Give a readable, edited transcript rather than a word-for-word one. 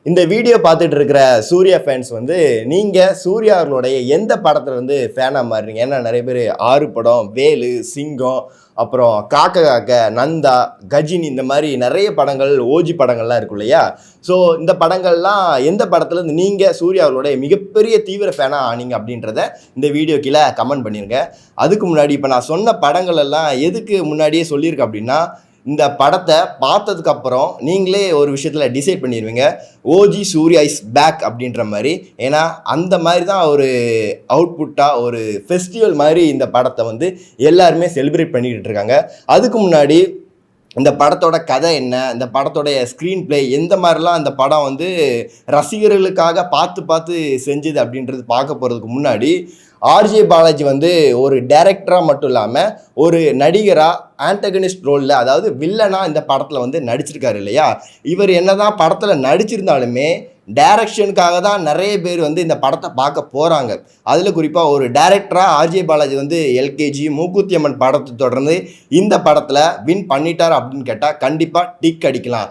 இந்த வீடியோ பார்த்துட்டு இருக்கிற சூர்யா ஃபேன்ஸ் வந்து நீங்கள் சூர்யா அவர்களுடைய எந்த படத்தில் வந்து ஃபேனாக மாறுறீங்க? ஏன்னா நிறைய பேர் ஆறு படம், வேலு, சிங்கம், அப்புறம் காக்க காக்க, நந்தா, கஜினி இந்த மாதிரி நிறைய படங்கள், ஓஜி படங்கள்லாம் இருக்கும் இல்லையா? ஸோ இந்த படங்கள்லாம் எந்த படத்துலேருந்து நீங்கள் சூர்யா அவர்களுடைய மிகப்பெரிய தீவிர ஃபேனாக ஆனீங்க அப்படின்றத இந்த வீடியோ கீழே கமெண்ட் பண்ணிடுங்க. அதுக்கு முன்னாடி இப்போ நான் சொன்ன படங்கள் எல்லாம் எதுக்கு முன்னாடியே சொல்லியிருக்கேன் அப்படின்னா, இந்த படத்தை பார்த்ததுக்கப்புறம் நீங்களே ஒரு விஷயத்தில் டிசைட் பண்ணிடுவீங்க, ஓஜி சூர்யா இஸ் பேக் அப்படின்ற மாதிரி. ஏன்னா அந்த மாதிரி தான் ஒரு அவுட்புட்டாக ஒரு ஃபெஸ்டிவல் மாதிரி இந்த படத்தை வந்து எல்லாருமே செலிப்ரேட் பண்ணிக்கிட்டு இருக்காங்க. அதுக்கு முன்னாடி இந்த படத்தோட கதை என்ன, இந்த படத்தோடைய ஸ்க்ரீன் பிளே எந்த மாதிரிலாம் இந்த படம் வந்து ரசிகர்களுக்காக பார்த்து பார்த்து செஞ்சுது அப்படின்றது பார்க்க போகிறதுக்கு முன்னாடி, ஆர்ஜே பாலாஜி வந்து ஒரு டைரக்டராக மட்டும் இல்லாமல் ஒரு நடிகராக ஆன்டகனிஸ்ட் ரோலில், அதாவது வில்லனாக இந்த படத்தில் வந்து நடிச்சிருக்காரு இல்லையா? இவர் என்னதான் படத்தில் நடிச்சிருந்தாலுமே டைரக்ஷனுக்காக தான் நிறைய பேர் வந்து இந்த படத்தை பார்க்க போகிறாங்க. அதில் குறிப்பாக ஒரு டைரக்டராக ஆர்ஜே பாலாஜி வந்து எல்கேஜி, மூக்குத்தி அம்மன் படத்தை தொடர்ந்து இந்த படத்தில் வின் பண்ணிட்டார் அப்படின்னு கேட்டால் கண்டிப்பாக டிக் அடிக்கலாம்.